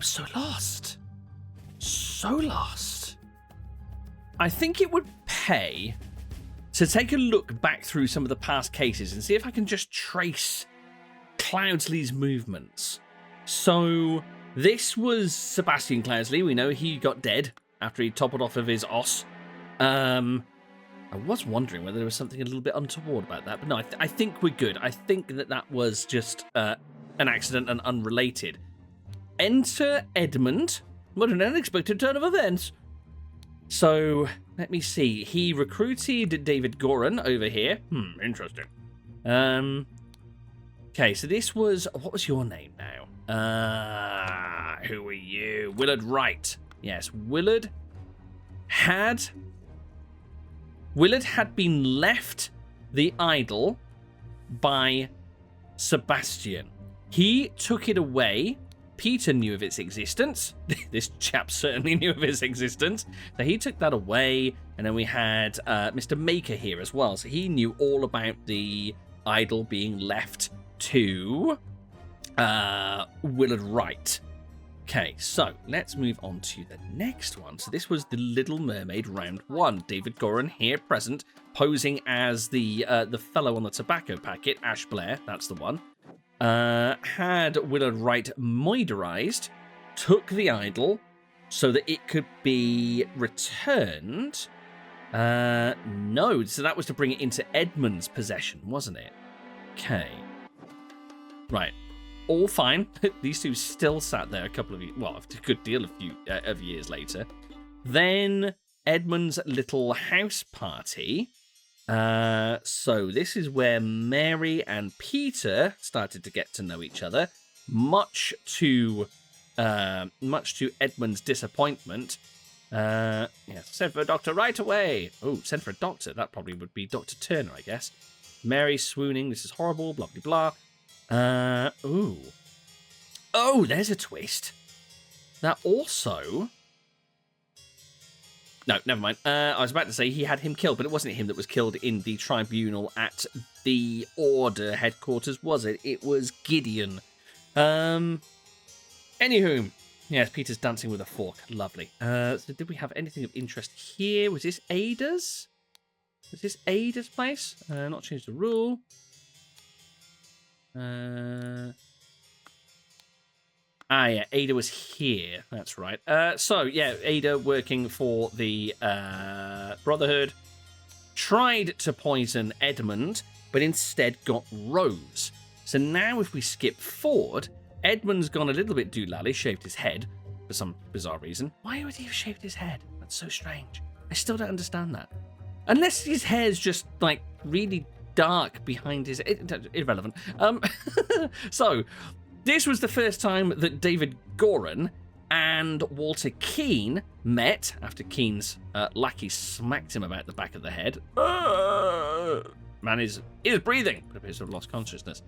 I'm so lost. So lost. I think it would pay to take a look back through some of the past cases and see if I can just trace Cloudsley's movements. So this was Sebastian Cloudsley. We know he got dead after he toppled off of his os. I was wondering whether there was something a little bit untoward about that, but no, I think we're good. I think that was just an accident and unrelated. Enter Edmund. What an unexpected turn of events. So, let me see. He recruited David Goran over here. Interesting. Okay, so this was... What was your name now? Who are you? Willard Wright. Yes, Willard had been left the idol by Sebastian. He took it away. Peter knew of its existence. This chap certainly knew of its existence. So he took that away. And then we had Mr. Maker here as well. So he knew all about the idol being left to Willard Wright. Okay, so let's move on to the next one. So this was the Little Mermaid round 1. David Goran here present, posing as the fellow on the tobacco packet, Ash Blair, that's the one. Had Willard Wright moiderized, took the idol so that it could be returned. No, so that was to bring it into Edmund's possession, wasn't it? Okay. Right. All fine. These two still sat there a good deal of years later. Then Edmund's little house party. So this is where Mary and Peter started to get to know each other, much to Edmund's disappointment. Send for a doctor right away. Oh, send for a doctor. That probably would be Dr. Turner, I guess. Mary swooning. This is horrible. Blah blah blah. Oh, there's a twist. That also... No, never mind. I was about to say he had him killed, but it wasn't him that was killed in the tribunal at the Order headquarters, was it? It was Gideon. Anywho, yes, Peter's dancing with a fork. Lovely. So did we have anything of interest here? Was this Ada's? Was this Ada's place? Not changed the rule. Yeah, Ada was here. That's right. So, yeah, Ada working for the Brotherhood tried to poison Edmund, but instead got Rose. So now if we skip forward, Edmund's gone a little bit doolally, shaved his head for some bizarre reason. Why would he have shaved his head? That's so strange. I still don't understand that. Unless his hair's just, like, really dark behind his... Irrelevant. So... This was the first time that David Goran and Walter Keane met after Keane's lackey smacked him about the back of the head. Man is breathing, but appears to have lost consciousness.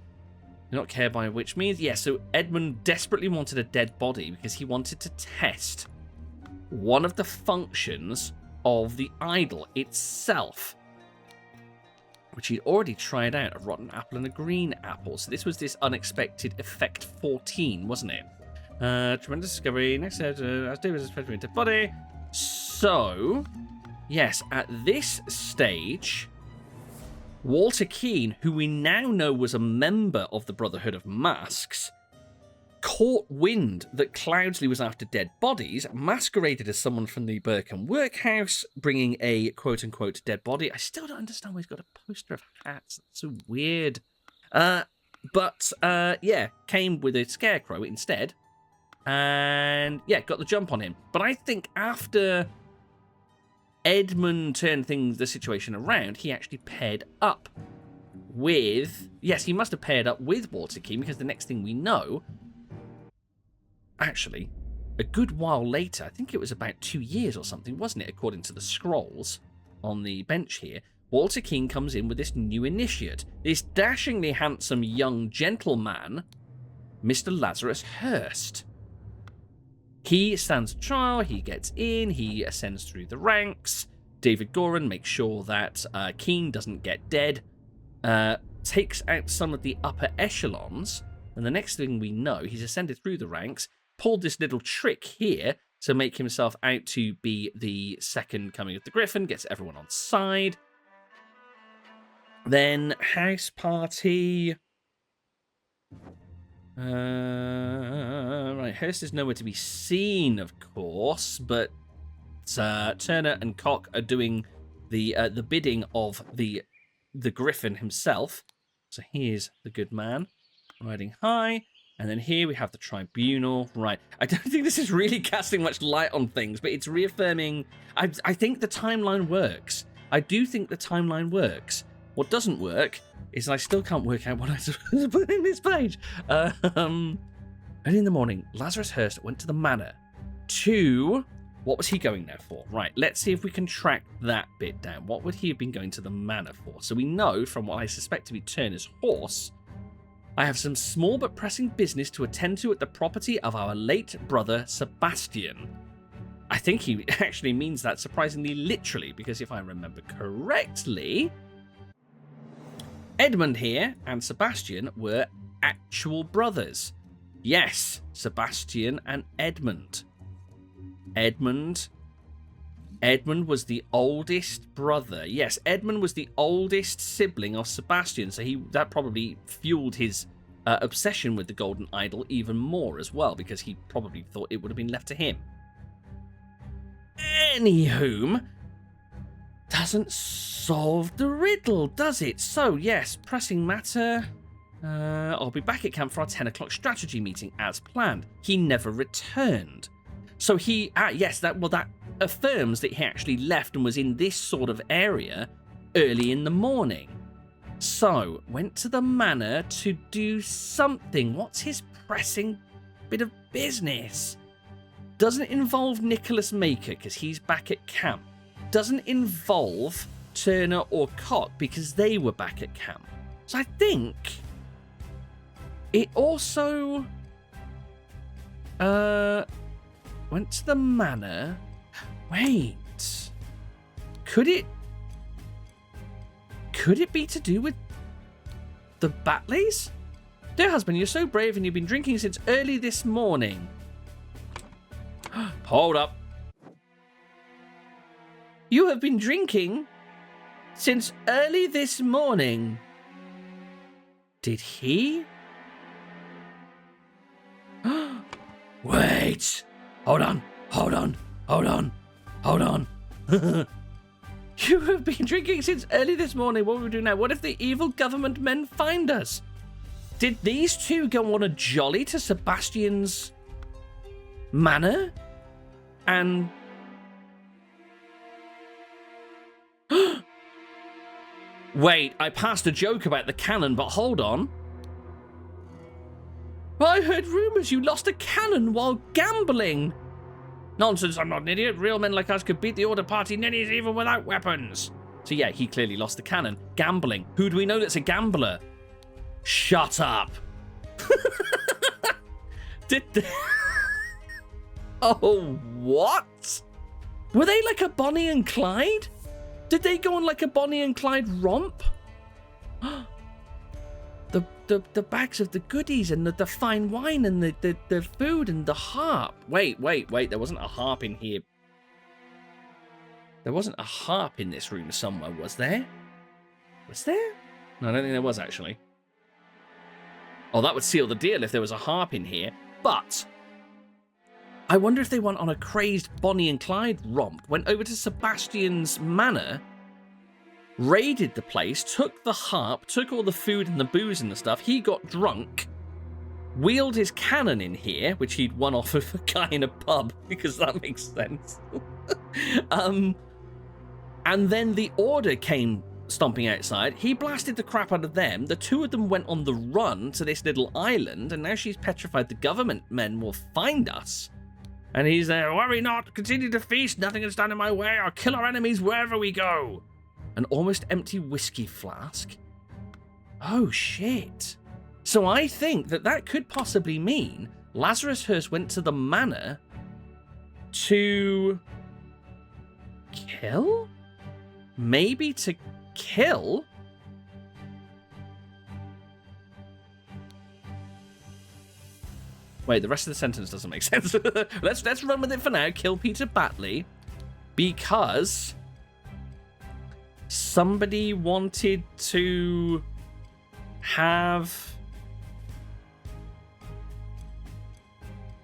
Do not care by which means. Yeah, so Edmund desperately wanted a dead body because he wanted to test one of the functions of the idol itself, which he'd already tried out, a rotten apple and a green apple. So this was this unexpected effect 14, wasn't it? Tremendous discovery. Next, as David is supposed to be a dead body. So, yes, at this stage, Walter Keane, who we now know was a member of the Brotherhood of Masks, caught wind that Cloudsley was after dead bodies, masqueraded as someone from the Burkham workhouse, bringing a quote-unquote dead body. I still don't understand why he's got a poster of hats. That's so weird. But came with a scarecrow instead. And, got the jump on him. But I think after Edmund turned the situation around, he actually paired up with... Yes, he must have paired up with Walter Keane, because the next thing we know... Actually, a good while later, I think it was about 2 years or something, wasn't it, according to the scrolls on the bench here, Walter Keane comes in with this new initiate, this dashingly handsome young gentleman, Mr. Lazarus Hurst. He stands trial, he gets in, he ascends through the ranks. David Goran makes sure that Keane doesn't get dead, takes out some of the upper echelons, and the next thing we know, he's ascended through the ranks, pulled this little trick here to make himself out to be the second coming of the Griffin, gets everyone on side. Then house party. Right, Hurst is nowhere to be seen, of course, but Turner and Cock are doing the bidding of the Griffin himself. So here's the good man riding high. And then here we have the tribunal. Right. I don't think this is really casting much light on things, but it's reaffirming. I think the timeline works. I do think the timeline works. What doesn't work is I still can't work out what I'm supposed to put in this page. Early in the morning, Lazarus Hurst went to the manor to... What was he going there for? Right, let's see if we can track that bit down. What would he have been going to the manor for? So we know from what I suspect to be Turner's horse, I have some small but pressing business to attend to at the property of our late brother, Sebastian. I think he actually means that surprisingly literally, because if I remember correctly, Edmund here and Sebastian were actual brothers. Yes, Sebastian and Edmund. Edmund was the oldest brother. Yes, Edmund was the oldest sibling of Sebastian, so that probably fueled his obsession with the golden idol even more as well, because he probably thought it would have been left to him. Anywho, doesn't solve the riddle, does it? So, yes, pressing matter. I'll be back at camp for our 10 o'clock strategy meeting as planned. He never returned. So he, that affirms that he actually left and was in this sort of area early in the morning. So, went to the manor to do something. What's his pressing bit of business? Doesn't involve Nicholas Maker, because he's back at camp. Doesn't involve Turner or Cock, because they were back at camp. So I think it also went to the manor. Wait. Could it be to do with the Batleys? Dear husband, you're so brave and you've been drinking since early this morning. Hold up. You have been drinking since early this morning. Did he? Wait. Hold on. You have been drinking since early this morning. What will we do now? What if the evil government men find us? Did these two go on a jolly to Sebastian's manor? And... Wait, I passed a joke about the cannon, but hold on. I heard rumors you lost a cannon while gambling. Nonsense, I'm not an idiot. Real men like us could beat the Order Party ninnies even without weapons. So yeah, he clearly lost the cannon. Gambling. Who do we know that's a gambler? Shut up. Oh, what? Were they like a Bonnie and Clyde? Did they go on like a Bonnie and Clyde romp? The bags of the goodies and the fine wine and the food and the harp. Wait. There wasn't a harp in here. There wasn't a harp in this room somewhere, was there? Was there? No, I don't think there was, actually. Oh, that would seal the deal if there was a harp in here. But I wonder if they went on a crazed Bonnie and Clyde romp, went over to Sebastian's manor, raided the place, took the harp, took all the food and the booze and the stuff. He got drunk, wheeled his cannon in here, which he'd won off of a guy in a pub, because that makes sense. And then the Order came stomping outside. He blasted the crap out of them. The two of them went on the run to this little island, and now she's petrified the government men will find us. And he's there, worry not, continue to feast, nothing can stand in my way, I'll kill our enemies wherever we go. An almost empty whiskey flask. Oh, shit. So I think that could possibly mean Lazarus Hurst went to the manor to kill? Maybe to kill? Wait, the rest of the sentence doesn't make sense. let's run with it for now. Kill Peter Batley because somebody wanted to have...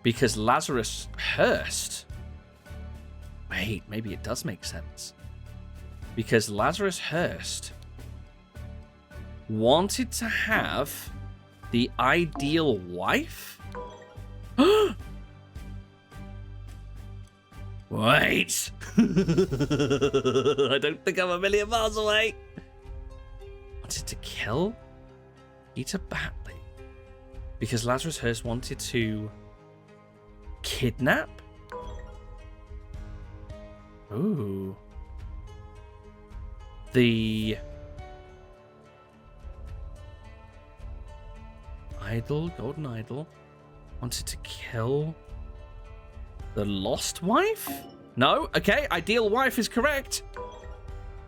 Because Lazarus Hurst... Wait, maybe it does make sense. Because Lazarus Hurst wanted to have the ideal wife? Wait! I don't think I'm a million miles away. Wanted to kill Peter Batley because Lazarus Hurst wanted to kidnap? Ooh. The golden idol, wanted to kill the lost wife? No? Okay, ideal wife is correct.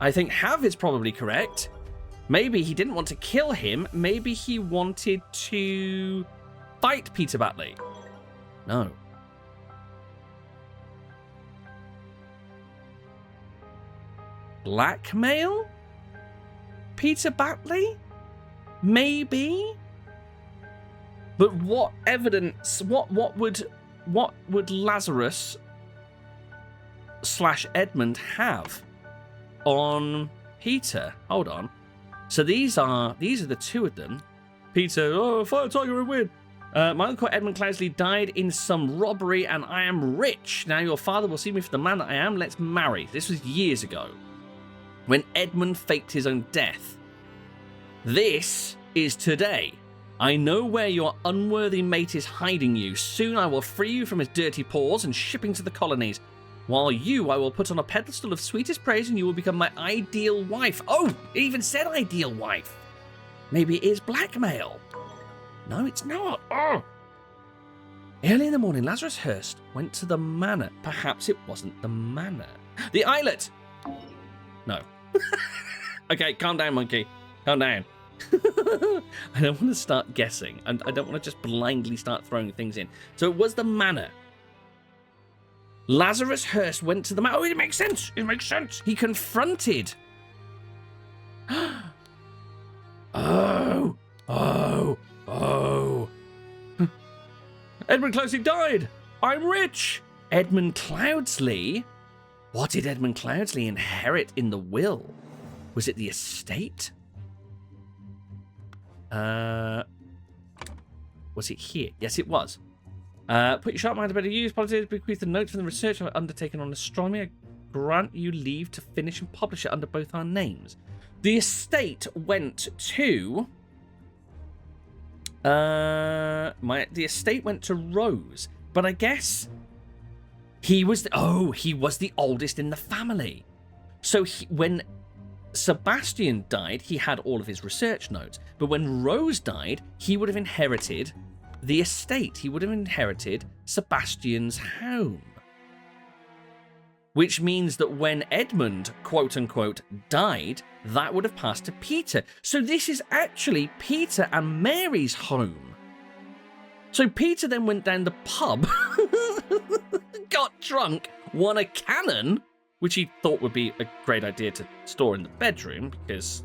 I think have is probably correct. Maybe he didn't want to kill him. Maybe he wanted to fight Peter Batley. No. Blackmail? Peter Batley? Maybe? But what evidence, what would Lazarus / Edmund have on Peter? Hold on. So these are the two of them. Peter, oh, fire tiger and win. My uncle Edmund Cloudesley died in some robbery and I am rich. Now your father will see me for the man that I am. Let's marry. This was years ago when Edmund faked his own death. This is today. I know where your unworthy mate is hiding you. Soon I will free you from his dirty paws and shipping to the colonies. While you, I will put on a pedestal of sweetest praise and you will become my ideal wife. Oh, it even said ideal wife. Maybe it is blackmail. No, it's not. Oh. Early in the morning, Lazarus Hurst went to the manor. Perhaps it wasn't the manor. The islet. No. Okay, calm down, monkey. Calm down. I don't want to start guessing, and I don't want to just blindly start throwing things in. So it was the manor. Lazarus Hurst went to the manor. Oh, it makes sense. It makes sense. He confronted. Oh. Edmund Cloudesley died. I'm rich. Edmund Cloudesley? What did Edmund Cloudesley inherit in the will? Was it the estate? Was it here? Yes, it was. Put your sharp mind to better use. Politics bequeath the notes from the research I've undertaken on astronomy. I grant you leave to finish and publish it under both our names. The estate went to... the estate went to Rose. But I guess... He was the oldest in the family. So when Sebastian died, he had all of his research notes. But when Rose died, he would have inherited the estate. He would have inherited Sebastian's home. Which means that when Edmund, quote-unquote, died, that would have passed to Peter. So this is actually Peter and Mary's home. So Peter then went down the pub, got drunk, won a cannon, which he thought would be a great idea to store in the bedroom, because,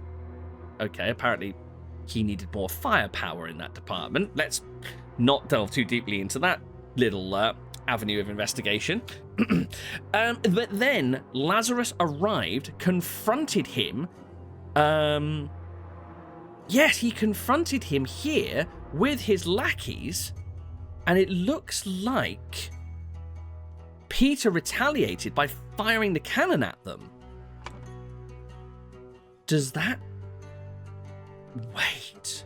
okay, apparently he needed more firepower in that department. Let's not delve too deeply into that little avenue of investigation. But then Lazarus arrived, confronted him. Yes, he confronted him here with his lackeys, and it looks like Peter retaliated by firing the cannon at them. Does that... Wait.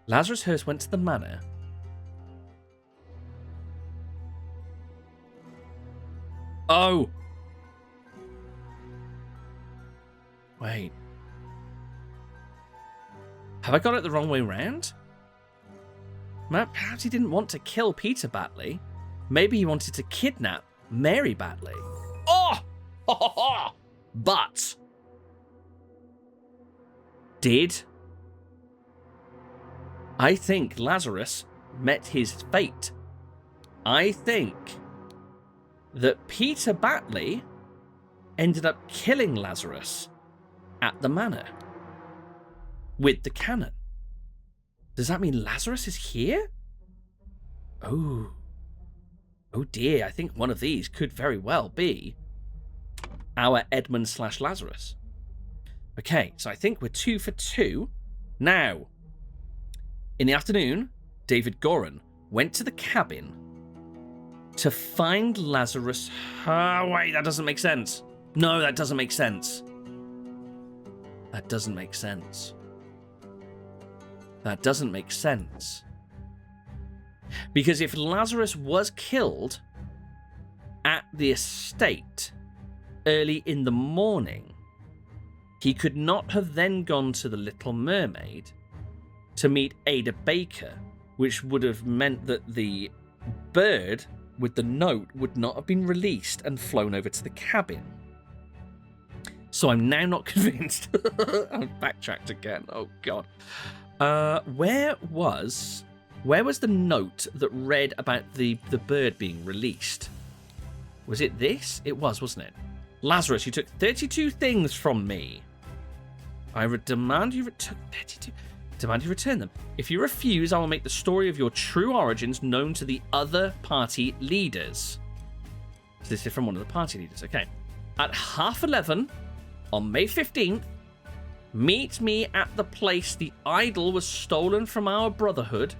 Lazarus Hurst went to the manor. Oh! Wait. Have I got it the wrong way round? Perhaps he didn't want to kill Peter Batley. Maybe he wanted to kidnap Mary Batley. Oh! But... Did I think Lazarus met his fate. I think that Peter Batley ended up killing Lazarus at the manor with the cannon. Does that mean Lazarus is here? Oh dear, I think one of these could very well be our Edmund / Lazarus. Okay, so I think we're 2 for 2. Now, in the afternoon, David Goran went to the cabin to find Lazarus. Oh, wait, that doesn't make sense. No, that doesn't make sense. That doesn't make sense. That doesn't make sense. Because if Lazarus was killed at the estate early in the morning, he could not have then gone to the Little Mermaid to meet Ada Baker, which would have meant that the bird with the note would not have been released and flown over to the cabin. So I'm now not convinced. I've backtracked again. Oh, God. Where was the note that read about the bird being released? Was it this? It was, wasn't it? Lazarus, you took 32 things from me. I demand you took 32. Demand you return them. If you refuse, I will make the story of your true origins known to the other party leaders. So this is from one of the party leaders. Okay. At 11:30 on May 15th, meet me at the place the idol was stolen from our brotherhood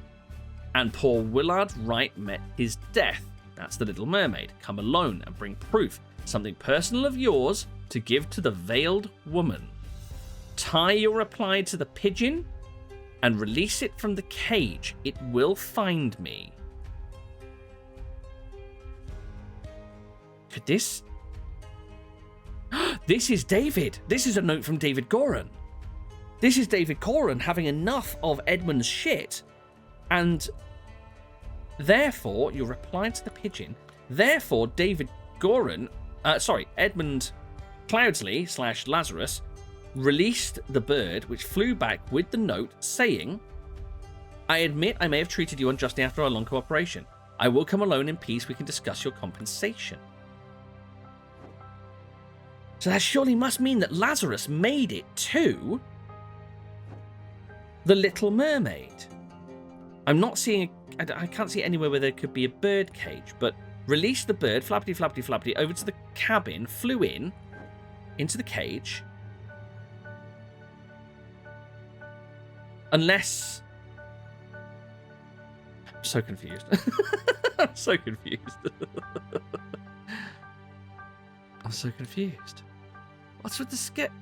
and poor Willard Wright met his death. That's the Little Mermaid. Come alone and bring proof, something personal of yours, to give to the veiled woman. Tie your reply to the pigeon and release it from the cage. It will find me. Could this... This is David. This is a note from David Goran. This is David Goran having enough of Edmund's shit, and therefore, your reply to the pigeon, therefore David Goran, Edmund Cloudsley / Lazarus released the bird, which flew back with the note saying, I admit I may have treated you unjustly after our long cooperation. I will come alone in peace. We can discuss your compensation. So that surely must mean that Lazarus made it to the Little Mermaid. I'm not seeing... I can't see anywhere where there could be a bird cage, but released the bird, flappity, flappity, flappity, over to the cabin, flew into the cage. Unless... I'm so confused. I'm so confused. I'm so confused. What's with the scarecrow?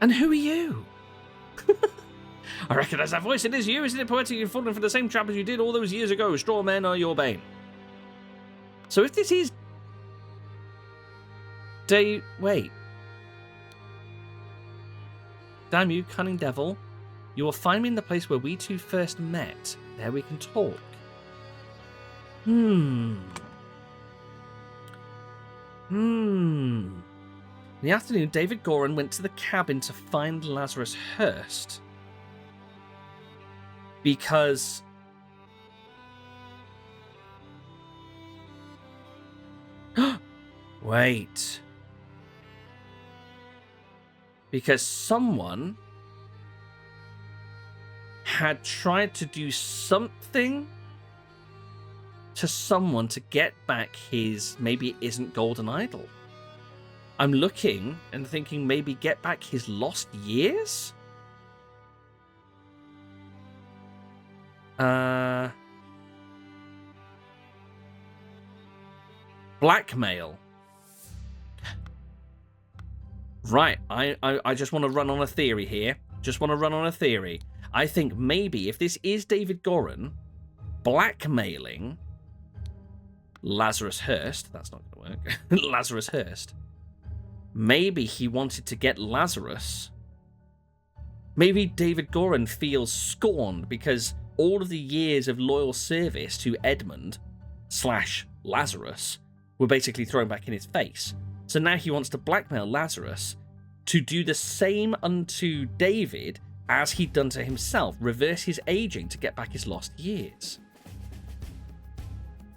And who are you? I recognise that voice. It is you. Isn't it poetic? You've fallen for the same trap as you did all those years ago. Straw men are your bane. So if this is... Wait. Damn you, cunning devil. You will find me in the place where we two first met. There we can talk. In the afternoon, David Goran went to the cabin to find Lazarus Hurst. Because... Wait. Because someone had tried to do something to someone to get back his, maybe it isn't golden idol. I'm looking and thinking maybe get back his lost years? Blackmail. Right, I just want to run on a theory here. I think maybe if this is David Goran blackmailing Lazarus Hurst, that's not going to work, Lazarus Hurst, maybe he wanted to get Lazarus. Maybe David Goran feels scorned because all of the years of loyal service to Edmund / Lazarus were basically thrown back in his face. So now he wants to blackmail Lazarus to do the same unto David as he'd done to himself, reverse his aging to get back his lost years.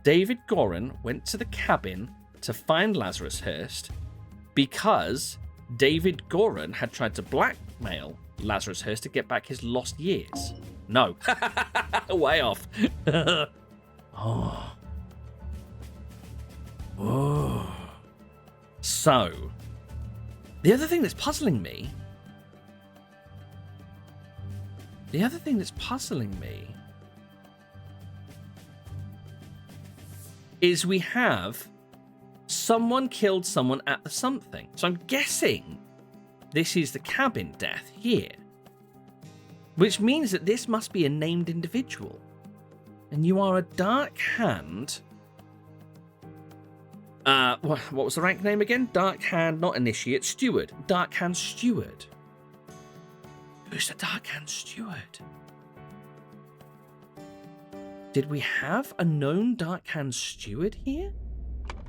David Gorin went to the cabin to find Lazarus Hearst because David Gorin had tried to blackmail Lazarus Hearst to get back his lost years. No. Way off. Oh. Oh. So, the other thing that's puzzling me is we have someone killed someone at the something. So I'm guessing this is the cabin death here, which means that this must be a named individual. And you are a Dark Hand. What was the rank name again? Dark Hand, not Initiate, Steward. Dark Hand Steward. Who's the Dark Hand Steward? Did we have a known Dark Hand Steward here?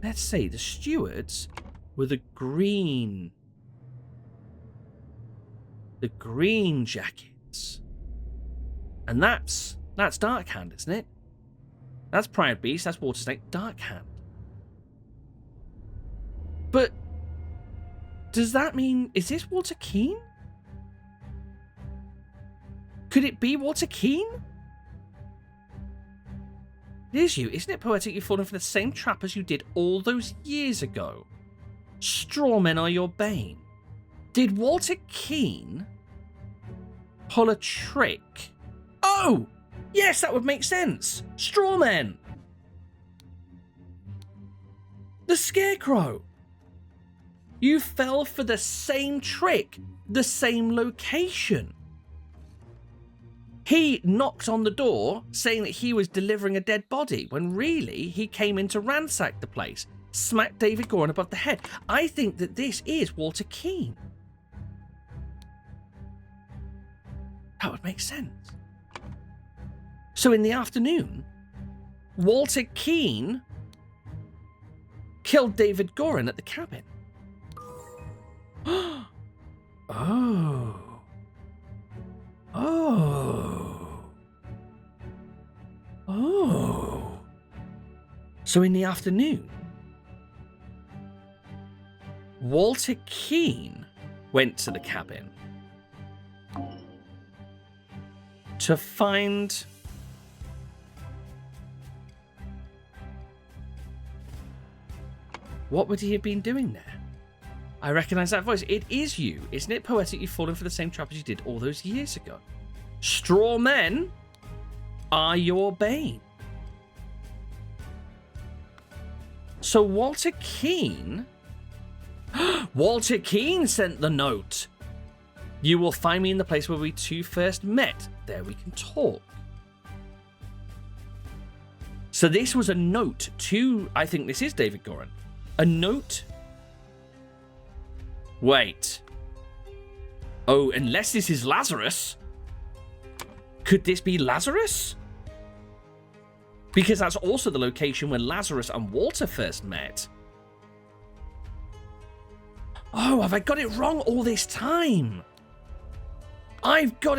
Let's see, the stewards were the green jackets. And that's Dark Hand, isn't it? That's Proud Beast, that's Water Snake, Dark Hand. But does that mean, is this Walter Keane? Could it be Walter Keane? It is you. Isn't it poetic you've fallen for the same trap as you did all those years ago? Strawmen are your bane. Did Walter Keane pull a trick? Oh! Yes, that would make sense. Strawmen. The Scarecrow. You fell for the same trick, the same location. He knocked on the door saying that he was delivering a dead body, when really he came in to ransack the place, smacked David Gorin above the head. I think that this is Walter Keane. That would make sense. So in the afternoon, Walter Keane killed David Gorin at the cabin. Oh. Oh. Oh. So in the afternoon, Walter Keane went to the cabin to find what would he have been doing there? I recognise that voice. It is you. Isn't it poetic you've fallen for the same trap as you did all those years ago? Straw men are your bane. So Walter Keane... Walter Keane sent the note. You will find me in the place where we two first met. There we can talk. So this was a note to... I think this is David Gorin. A note... Wait. Oh, unless this is Lazarus. Could this be Lazarus? Because that's also the location where Lazarus and Walter first met. Oh, have I got it wrong all this time? I've had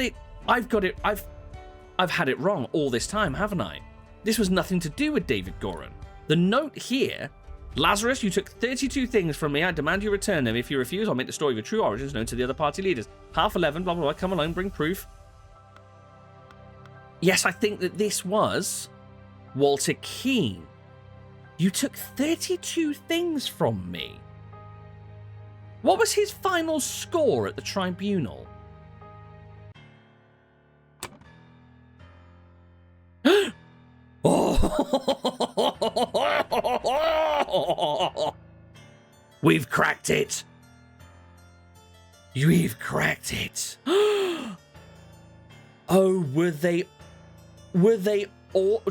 it wrong all this time, haven't I? This was nothing to do with David Gorin. The note here... Lazarus, you took 32 things from me. I demand you return them. If you refuse, I'll make the story of your true origins known to the other party leaders. 11:30, blah, blah, blah. Come along, bring proof. Yes, I think that this was Walter Keane. You took 32 things from me. What was his final score at the tribunal? Oh. We've cracked it. We've cracked it. Oh,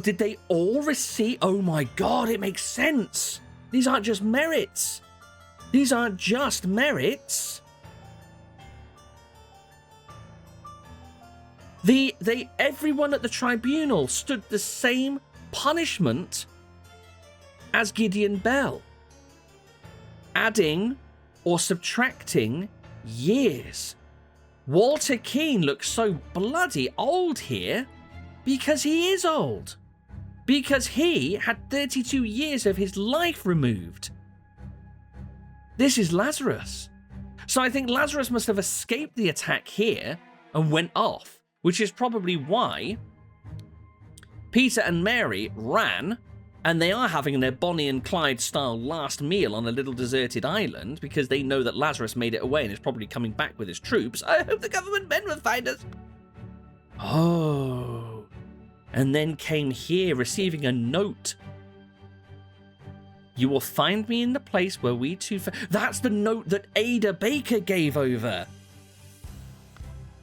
did they all receive? Oh my God, it makes sense. These aren't just merits. These aren't just merits. Everyone at the tribunal stood the same punishment as Gideon Bell, adding or subtracting years. Walter Keane looks so bloody old here because he is old. Because he had 32 years of his life removed. This is Lazarus. So I think Lazarus must have escaped the attack here and went off, which is probably why Peter and Mary ran, and they are having their Bonnie and Clyde style last meal on a little deserted island because they know that Lazarus made it away and is probably coming back with his troops. I hope the government men will find us. Oh. And then came here receiving a note. You will find me in the place where we two... That's the note that Ada Baker gave over.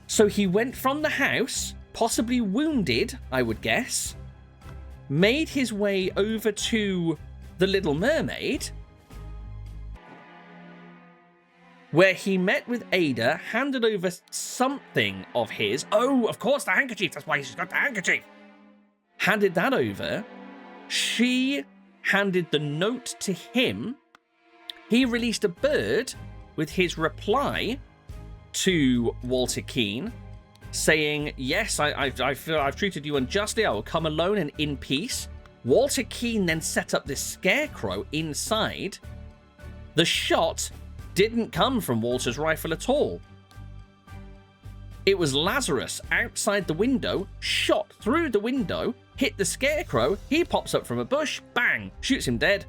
So he went from the house, possibly wounded, I would guess, made his way over to the Little Mermaid, where he met with Ada, handed over something of his. Oh, of course, the handkerchief. That's why she's got the handkerchief. Handed that over. She handed the note to him. He released a bird with his reply to Walter Keane, saying, yes, I feel I've treated you unjustly. I will come alone and in peace. Walter Keane then set up this scarecrow inside. The shot didn't come from Walter's rifle at all. It was Lazarus outside the window, shot through the window, hit the scarecrow, he pops up from a bush, bang, shoots him dead.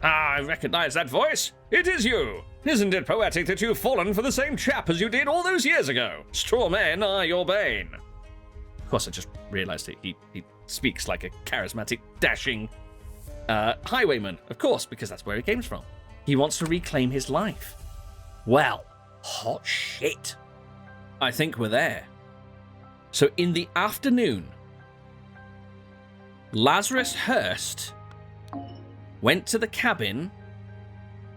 Ah, I recognize that voice. It is you. Isn't it poetic that you've fallen for the same chap as you did all those years ago? Straw men are your bane. Of course, I just realized that he speaks like a charismatic, dashing highwayman. Of course, because that's where he came from. He wants to reclaim his life. Well, hot shit. I think we're there. So in the afternoon, Lazarus Hurst went to the cabin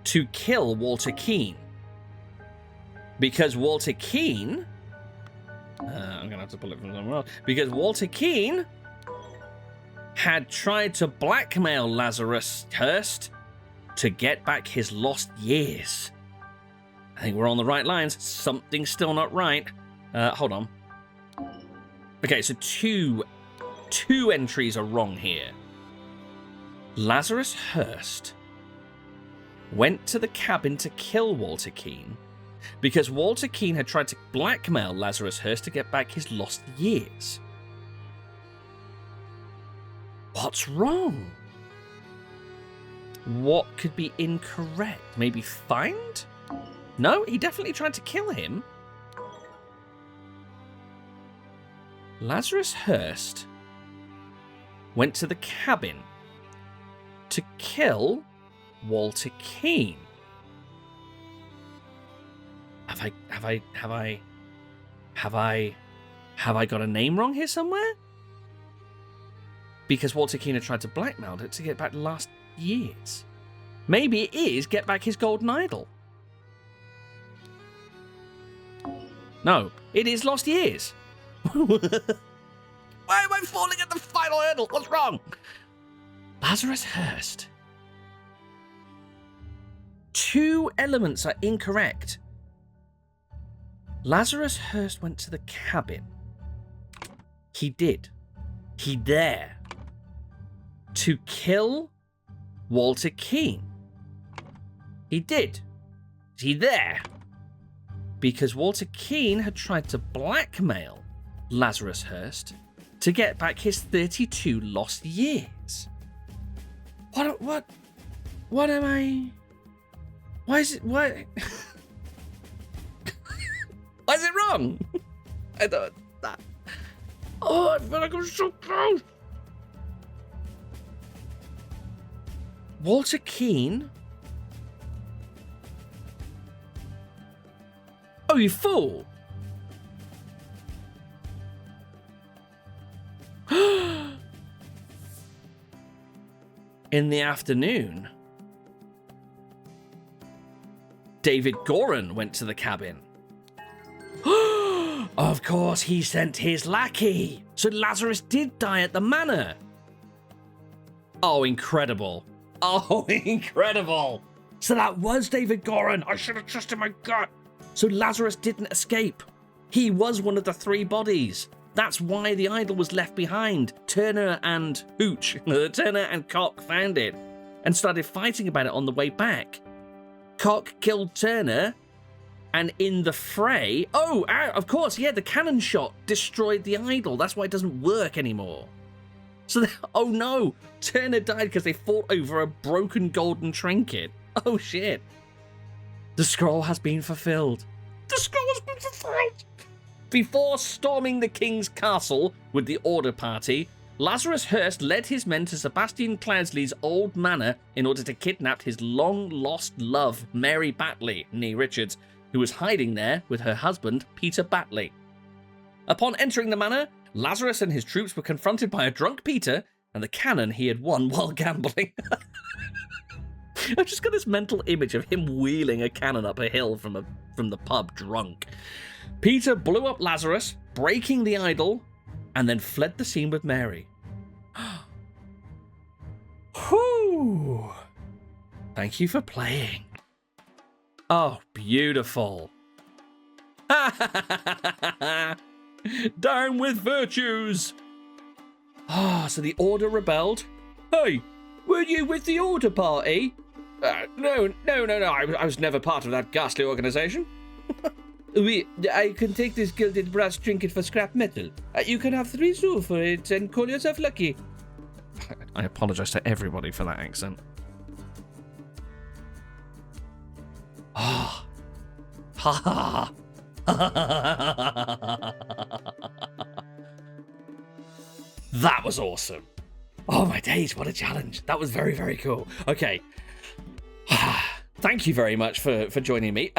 to kill Walter Keane. Because Walter Keane... I'm going to have to pull it from somewhere else. Because Walter Keane had tried to blackmail Lazarus Hurst to get back his lost years. I think we're on the right lines. Something's still not right. Hold on. Okay, so two entries are wrong here. Lazarus Hurst went to the cabin to kill Walter Keane because Walter Keane had tried to blackmail Lazarus Hurst to get back his lost years. What's wrong? What could be incorrect? Maybe find? No, he definitely tried to kill him. Lazarus Hurst went to the cabin to kill Walter Keane. Have I got a name wrong here somewhere? Because Walter Keane had tried to blackmail it to get back last years. Maybe it is get back his golden idol. No, it is lost years. Why am I falling at the final hurdle? What's wrong? Lazarus Hurst. Two elements are incorrect. Lazarus Hurst went to the cabin. He did. He there. To kill Walter Keane. He did. He there. Because Walter Keane had tried to blackmail Lazarus Hurst to get back his 32 lost years. What am I... Why is it... Why... Why is it wrong? I don't... That... Oh, I feel like I'm so close. Walter Keane... Oh, you fool! In the afternoon, David Goran went to the cabin. Of course, he sent his lackey. So Lazarus did die at the manor. Oh, incredible. Oh, incredible. So that was David Goran. I should have trusted my gut. So Lazarus didn't escape. He was one of the 3 bodies. That's why the idol was left behind. Turner and Turner and Cock found it and started fighting about it on the way back. Cock killed Turner, and in the fray... Oh, of course, yeah, the cannon shot destroyed the idol. That's why it doesn't work anymore. So, oh no, Turner died because they fought over a broken golden trinket. Oh shit. The scroll has been fulfilled. The scroll has been fulfilled! Before storming the king's castle with the Order Party, Lazarus Hearst led his men to Sebastian Cloudsley's old manor in order to kidnap his long-lost love, Mary Batley, née Richards, who was hiding there with her husband, Peter Batley. Upon entering the manor, Lazarus and his troops were confronted by a drunk Peter and the cannon he had won while gambling. I've just got this mental image of him wheeling a cannon up a hill from the pub drunk. Peter blew up Lazarus, breaking the idol, and then fled the scene with Mary. Whew. Thank you for playing. Oh, beautiful. Down with virtues. Ah, so the Order rebelled. Hey, were you with the Order Party? No, I was never part of that ghastly organization. I can take this gilded brass trinket for scrap metal. You can have 3 sous for it and call yourself lucky. I apologize to everybody for that accent. Ah. Ha ha. That was awesome. Oh my days, what a challenge. That was very, very cool. Okay. Thank you very much for joining me.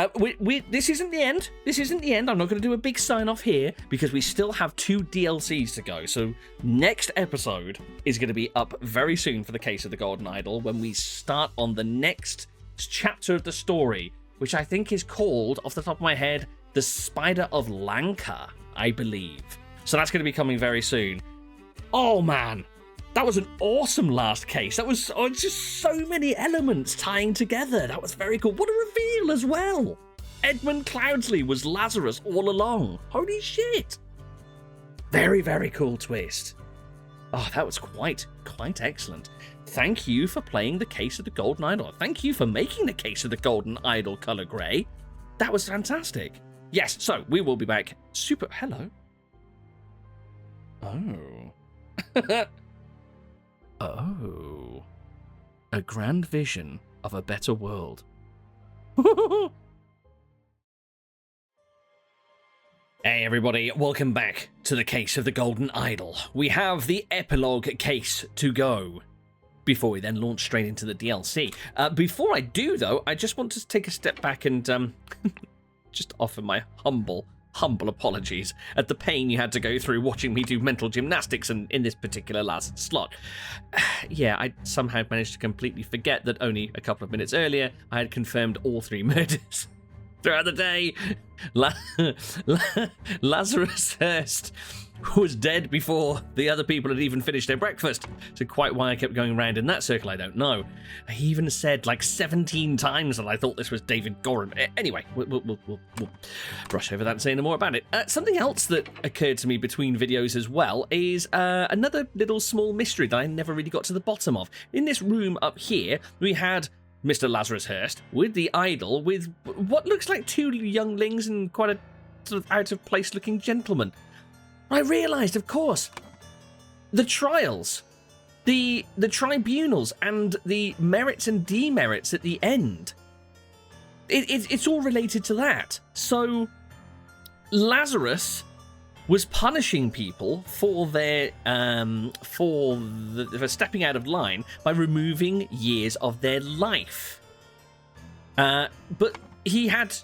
This isn't the end. This isn't the end. I'm not going to do a big sign-off here because we still have 2 DLCs to go. So next episode is going to be up very soon for the Case of the Golden Idol when we start on the next chapter of the story, which I think is called, off the top of my head, The Spider of Lanka, I believe. So that's going to be coming very soon. Oh, man. That was an awesome last case. That was just so many elements tying together. That was very cool. What a reveal as well. Edmund Cloudsley was Lazarus all along. Holy shit. Very, very cool twist. Oh, that was quite excellent. Thank you for playing the Case of the Golden Idol. Thank you for making the Case of the Golden Idol color grey. That was fantastic. Yes, so we will be back super... Hello. Oh. Oh. A grand vision of a better world. Hey everybody, welcome back to the Case of the Golden Idol. We have the epilogue case to go before we then launch straight into the DLC. Before I do though, I just want to take a step back and just offer my humble apologies at the pain you had to go through watching me do mental gymnastics in this particular last slot. Yeah, I somehow managed to completely forget that only a couple of minutes earlier I had confirmed all 3 murders. Throughout the day, Lazarus Hearst was dead before the other people had even finished their breakfast. So quite why I kept going around in that circle, I don't know. I even said like 17 times that I thought this was David Gorham. Anyway, we'll brush over that and say no more about it. Something else that occurred to me between videos as well is another little small mystery that I never really got to the bottom of. In this room up here, we had Mr. Lazarus Hearst with the idol with what looks like 2 younglings and quite a sort of out-of-place looking gentleman. I realised, of course, the trials, the tribunals, and the merits and demerits at the end. It's all related to that. So Lazarus was punishing people for their for stepping out of line by removing years of their life. But he had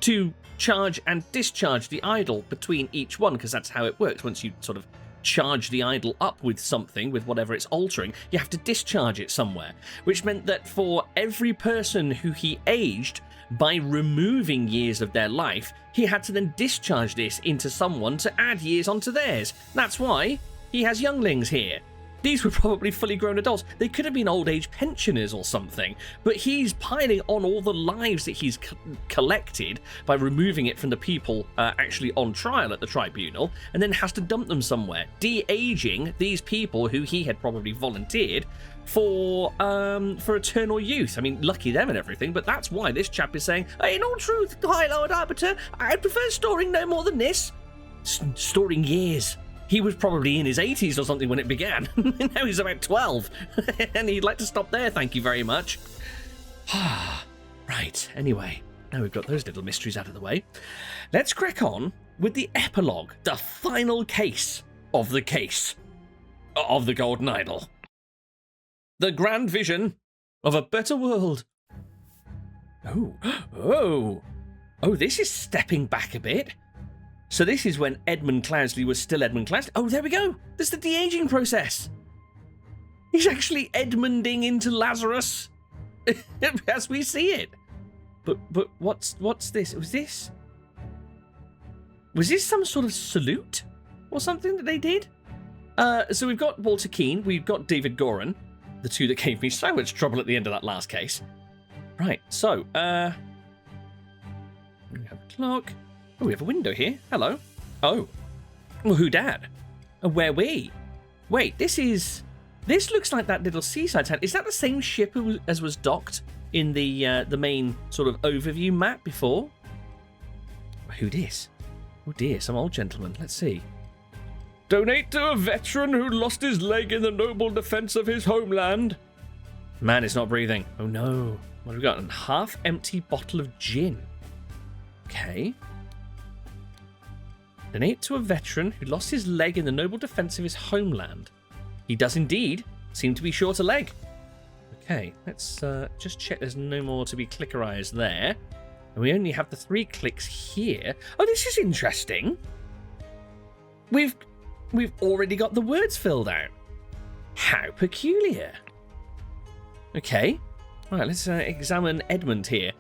to charge and discharge the idol between each one, because that's how it works. Once you sort of charge the idol up with something, with whatever it's altering, you have to discharge it somewhere, which meant that for every person who he aged by removing years of their life, he had to then discharge this into someone to add years onto theirs. That's why he has younglings here. These were probably fully grown adults. They could have been old age pensioners or something, but he's piling on all the lives that he's collected by removing it from the people actually on trial at the tribunal, and then has to dump them somewhere, de-aging these people who he had probably volunteered for eternal youth. I mean, lucky them and everything, but that's why this chap is saying, in all truth, High Lord Arbiter, I prefer storing no more than this. Storing years. He was probably in his 80s or something when it began. Now he's about 12. And he'd like to stop there, thank you very much. Right, anyway, now we've got those little mysteries out of the way. Let's crack on with the epilogue, the final case of the Golden Idol. The grand vision of a better world. Oh, this is stepping back a bit. So this is when Edmund Cloudsley was still Edmund Cloudsley. Oh, there we go. There's the de-aging process. He's actually Edmunding into Lazarus as we see it. But what's this? Was this some sort of salute or something that they did? So we've got Walter Keane, we've got David Goran, the two that gave me so much trouble at the end of that last case. Right, so, we have a clock. Oh, we have a window here. Hello. Oh. Well, who dat? Where we? Wait, this looks like that little seaside town. Is that the same ship as was docked in the main sort of overview map before? Who dis? Oh dear, some old gentleman. Let's see. Donate to a veteran who lost his leg in the noble defense of his homeland. Man is not breathing. Oh no. What have we got? A half-empty bottle of gin. Okay. Donate to a veteran who lost his leg in the noble defense of his homeland. He does indeed seem to be short a leg. Okay, let's just check there's no more to be clickerized there. And we only have the 3 clicks here. Oh, this is interesting. We've already got the words filled out. How peculiar. Okay. Right, let's examine Edmund here.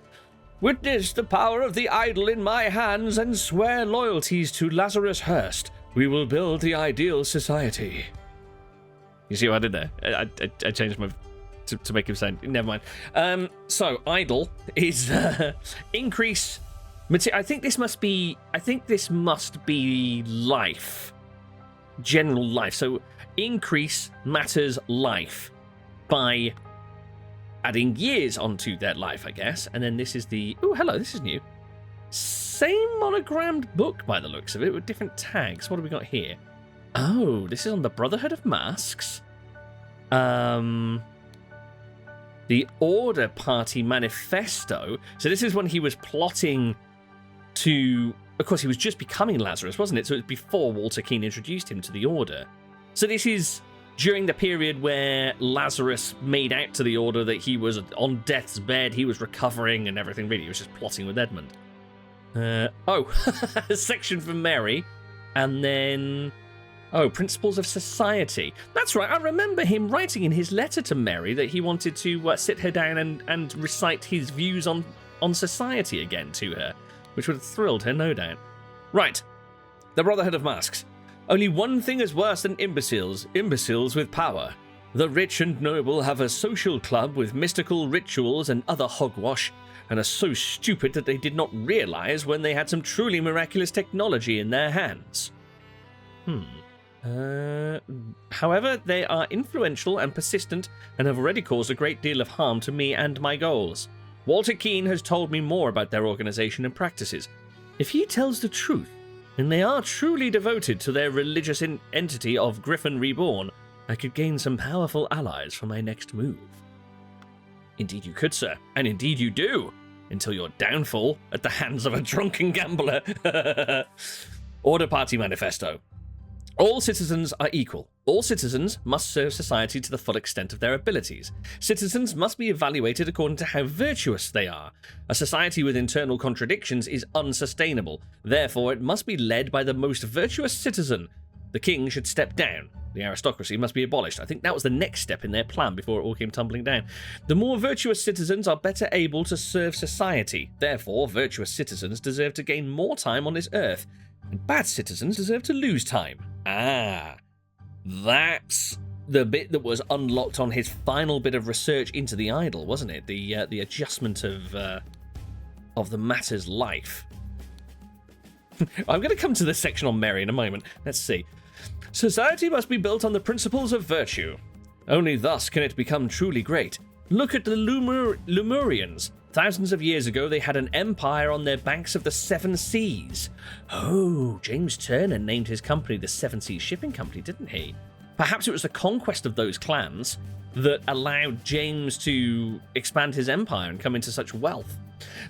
Witness the power of the idol in my hands and swear loyalties to Lazarus Hurst. We will build the ideal society. You see what I did there? I changed my... To make him sound... Never mind. So, idol is increase... I think this must be life. General life. So, increase matters life by... adding years onto their life, I guess. And then this is the... Oh, hello, this is new. Same monogrammed book by the looks of it, with different tags. What have we got here? Oh, this is on the Brotherhood of Masks. The Order Party Manifesto. So this is when he was plotting to... Of course, he was just becoming Lazarus, wasn't it? So it was before Walter Keane introduced him to the Order. So this is... during the period where Lazarus made out to the Order that he was on death's bed, he was recovering and everything, really. He was just plotting with Edmund. A section from Mary. And then... Oh, Principles of Society. That's right, I remember him writing in his letter to Mary that he wanted to sit her down and recite his views on society again to her, which would have thrilled her, no doubt. Right, the Brotherhood of Masks. Only one thing is worse than imbeciles with power. The rich and noble have a social club with mystical rituals and other hogwash, and are so stupid that they did not realize when they had some truly miraculous technology in their hands. However, they are influential and persistent and have already caused a great deal of harm to me and my goals. Walter Keane has told me more about their organization and practices. If he tells the truth, and they are truly devoted to their religious entity of Griffin Reborn, I could gain some powerful allies for my next move. Indeed you could, sir, and indeed you do, until your downfall at the hands of a drunken gambler. Order Party Manifesto. All citizens are equal. All citizens must serve society to the full extent of their abilities. Citizens must be evaluated according to how virtuous they are. A society with internal contradictions is unsustainable. Therefore, it must be led by the most virtuous citizen. The king should step down. The aristocracy must be abolished. I think that was the next step in their plan before it all came tumbling down. The more virtuous citizens are better able to serve society. Therefore, virtuous citizens deserve to gain more time on this earth, and bad citizens deserve to lose time. Ah, that's the bit that was unlocked on his final bit of research into the idol, wasn't it? The adjustment of the matter's life. I'm going to come to this section on Mary in a moment. Let's see. Society must be built on the principles of virtue. Only thus can it become truly great. Look at the Lemurians. Thousands of years ago, they had an empire on their banks of the Seven Seas. Oh, James Turner named his company the Seven Seas Shipping Company, didn't he? Perhaps it was the conquest of those clans that allowed James to expand his empire and come into such wealth.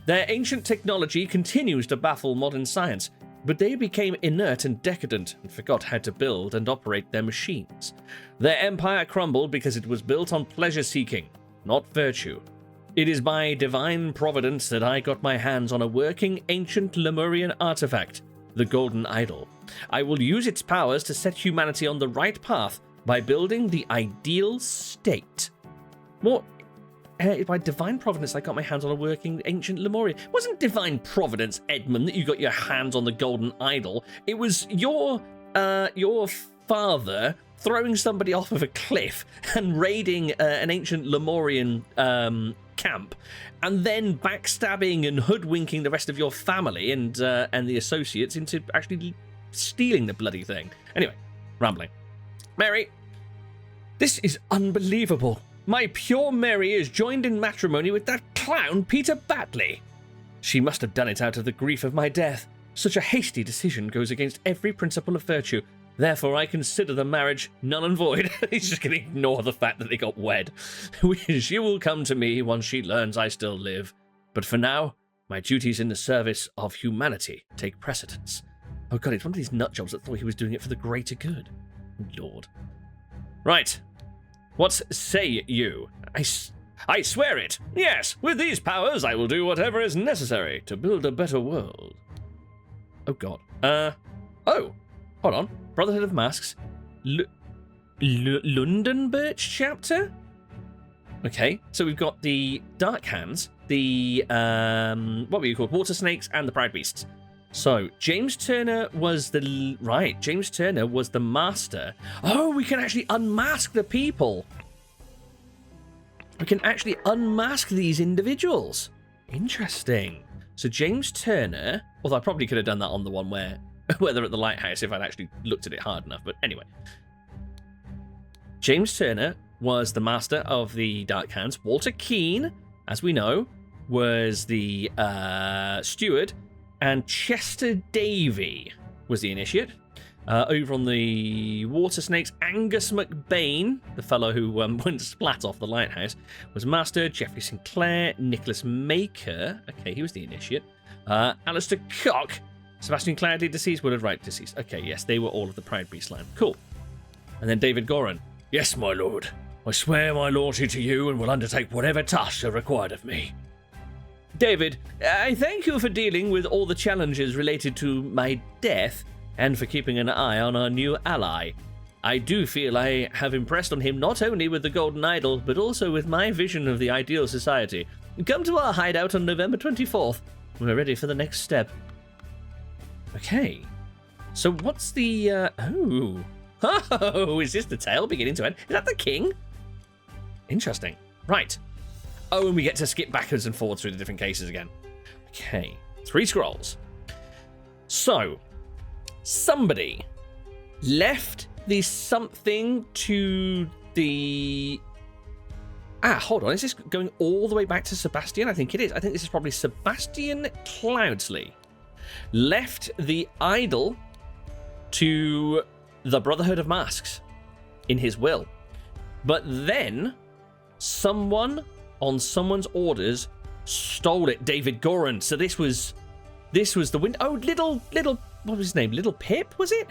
Their ancient technology continues to baffle modern science, but they became inert and decadent and forgot how to build and operate their machines. Their empire crumbled because it was built on pleasure-seeking, not virtue. It is by divine providence that I got my hands on a working ancient Lemurian artifact, the Golden Idol. I will use its powers to set humanity on the right path by building the ideal state. What? By divine providence, I got my hands on a working ancient Lemurian. It wasn't divine providence, Edmund, that you got your hands on the Golden Idol. It was your father throwing somebody off of a cliff and raiding an ancient Lemurian camp, and then backstabbing and hoodwinking the rest of your family and the associates into actually stealing the bloody thing. Anyway, rambling. Mary, this is unbelievable. My pure Mary is joined in matrimony with that clown Peter Batley. She must have done it out of the grief of my death. Such a hasty decision goes against every principle of virtue. Therefore, I consider the marriage null and void. He's just going to ignore the fact that they got wed. She will come to me once she learns I still live. But for now, my duties in the service of humanity take precedence. Oh god, it's one of these nutjobs that thought he was doing it for the greater good. Lord. Right. What say you? I swear it. Yes, with these powers, I will do whatever is necessary to build a better world. Oh god. Oh. Hold on. Brotherhood of Masks. London Birch chapter? Okay, so we've got the Dark Hands, the, what were you called? Water Snakes and the Proud Beasts. So, James Turner was the... Right, James Turner was the master. Oh, we can actually unmask the people. We can actually unmask these individuals. Interesting. So, James Turner... Although I probably could have done that on the one where they're at the lighthouse if I'd actually looked at it hard enough. But anyway. James Turner was the master of the Dark Hands. Walter Keane, as we know, was the steward. And Chester Davy was the initiate. Over on the Water Snakes, Angus McBain, the fellow who went splat off the lighthouse, was master. Geoffrey Sinclair, Nicholas Maker, okay, he was the initiate. Alistair Cock, Sebastian Cloudley, deceased. Willard Wright, deceased. Okay, yes, they were all of the Proud Beast line. Cool. And then David Goran. Yes, my lord. I swear my loyalty to you and will undertake whatever tasks are required of me. David, I thank you for dealing with all the challenges related to my death and for keeping an eye on our new ally. I do feel I have impressed on him not only with the Golden Idol, but also with my vision of the ideal society. Come to our hideout on November 24th. We're ready for the next step. Okay. So what's the... Oh, is this the tale beginning to end? Is that the king? Interesting. Right. Oh, and we get to skip backwards and forwards through the different cases again. Okay. 3 scrolls. So, somebody left the something to the... hold on. Is this going all the way back to Sebastian? I think it is. I think this is probably Sebastian Cloudsley. Left the idol to the Brotherhood of Masks in his will. But then someone on someone's orders stole it. David Goran. So this was the wind. Oh, little what was his name? Little Pip, was it?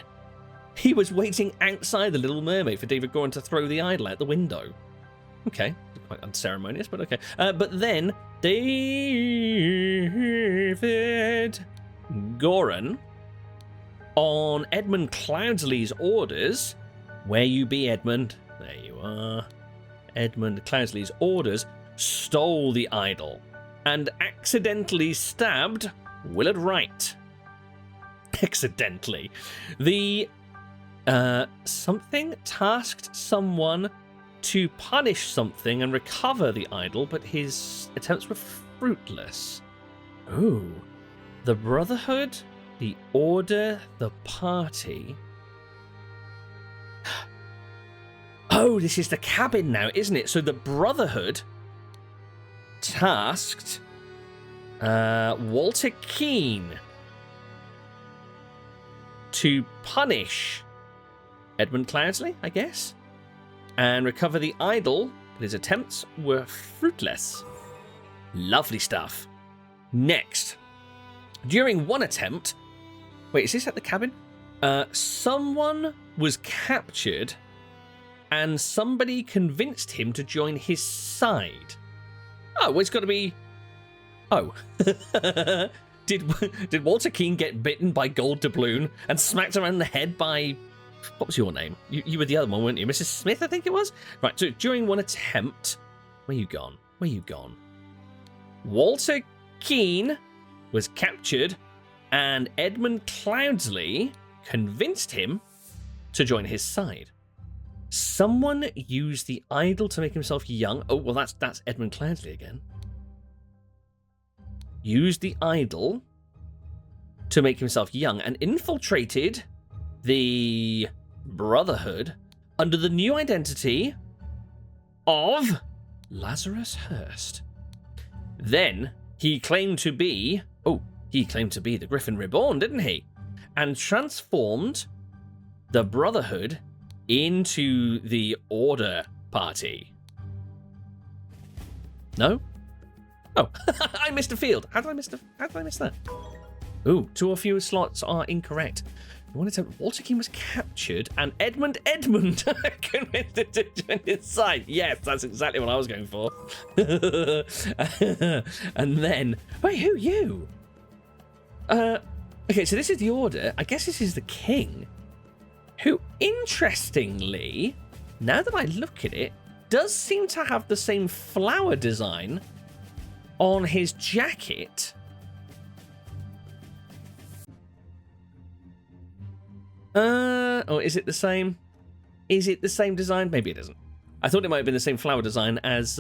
He was waiting outside the Little Mermaid for David Goran to throw the idol out the window. Okay, quite unceremonious, but okay. But then David Goran, on Edmund Cloudsley's orders, where you be, Edmund? There you are. Edmund Cloudsley's orders stole the idol and accidentally stabbed Willard Wright. Accidentally. The Something tasked someone to punish something and recover the idol, but his attempts were fruitless. Ooh. The Brotherhood, the Order, the Party. Oh, this is the cabin now, isn't it? So the Brotherhood tasked Walter Keane to punish Edmund Cloudsley, I guess, and recover the idol, but his attempts were fruitless. Lovely stuff. Next, during one attempt... Wait, is this at the cabin? Someone was captured and somebody convinced him to join his side. Oh, well, it's got to be... Oh. Did Walter Keane get bitten by gold doubloon and smacked around the head by... What was your name? You were the other one, weren't you? Mrs. Smith, I think it was? Right, so during one attempt... Where you gone? Where you gone? Walter Keane was captured and Edmund Cloudsley convinced him to join his side. Someone used the idol to make himself young. Oh, well, that's Edmund Cloudsley again. Used the idol to make himself young and infiltrated the Brotherhood under the new identity of Lazarus Hurst. Then he claimed to be... Oh, he claimed to be the Griffin Reborn, didn't he? And transformed the Brotherhood into the Order Party. No? Oh, I missed a field. How did I miss that? Ooh, 2 or fewer slots are incorrect. Walter Keane was captured and Edmund convinced him to join his side. Yes, that's exactly what I was going for. And then, wait, who you? Okay, so this is the Order. I guess this is the King, who, interestingly, now that I look at it, does seem to have the same flower design on his jacket. Oh, is it the same? Is it the same design? Maybe it isn't. I thought it might have been the same flower design as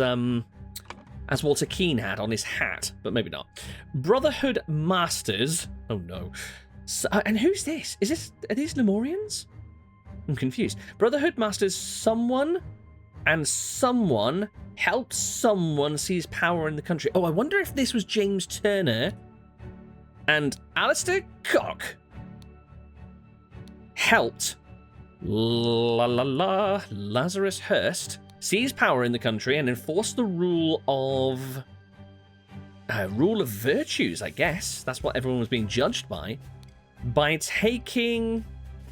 Walter Keane had on his hat, but maybe not. Brotherhood Masters. Oh no. So, and who's this? Are these Lemurians? I'm confused. Brotherhood Masters. Someone helped someone seize power in the country. Oh, I wonder if this was James Turner and Alistair Cock helped Lazarus Hurst seize power in the country and enforce the rule of virtues, I guess. That's what everyone was being judged by taking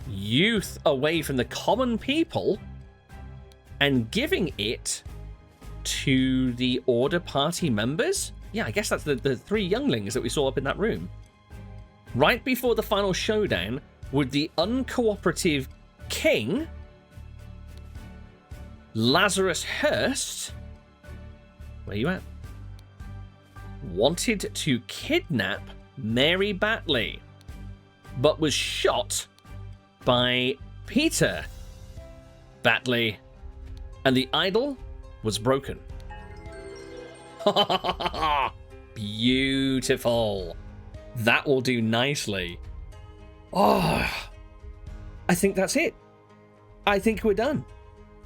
youth away from the common people and giving it to the Order Party members. Yeah, I guess that's the 3 younglings that we saw up in that room. Right before the final showdown with the uncooperative King, Lazarus Hurst, where you at? Wanted to kidnap Mary Batley, but was shot by Peter Batley, and the idol was broken. Beautiful. That will do nicely. Oh, I think that's it. I think we're done.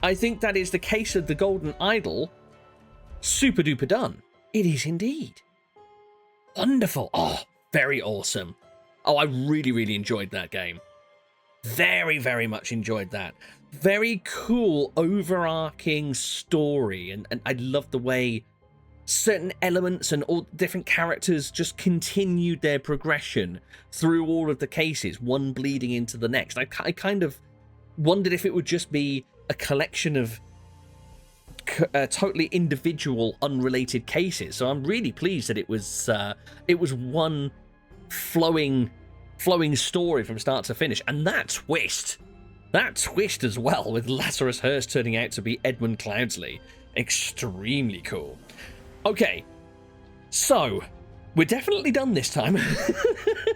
I think that is the case of the Golden Idol. Super duper done. It is indeed. Wonderful. Oh, very awesome. Oh, I really, really enjoyed that game. Very, very much enjoyed that. Very cool overarching story. And I love the way certain elements and all different characters just continued their progression through all of the cases, one bleeding into the next. I kind of wondered if it would just be a collection of totally individual, unrelated cases. So I'm really pleased that it was one flowing story from start to finish. And that twist as well, with Lazarus Hurst turning out to be Edmund Cloudsley, extremely cool. Okay, so we're definitely done this time.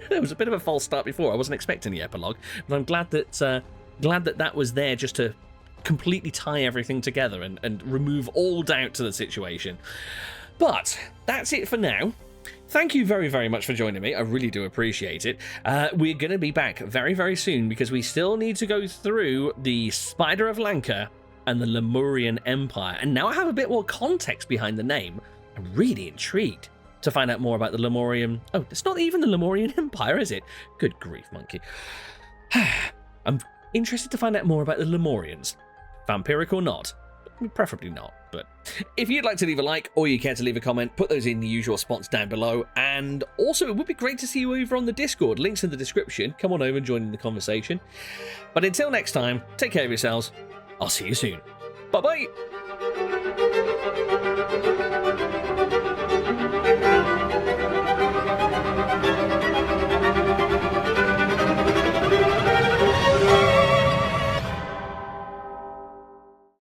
There was a bit of a false start before. I wasn't expecting the epilogue, but I'm glad that glad that that was there just to completely tie everything together and remove all doubt to the situation. But that's it for now. Thank you very, very much for joining me. I really do appreciate it. We're going to be back very, very soon because we still need to go through the Spider of Lanka and the Lemurian Empire. And now I have a bit more context behind the name. I'm really intrigued to find out more about the Lemurian... Oh, it's not even the Lemurian Empire, is it? Good grief, monkey. I'm interested to find out more about the Lemurians. Vampiric or not? Preferably not, but if you'd like to leave a like or you care to leave a comment, put those in the usual spots down below. And also, it would be great to see you over on the Discord. Links in the description. Come on over and join in the conversation. But until next time, take care of yourselves. I'll see you soon. Bye-bye.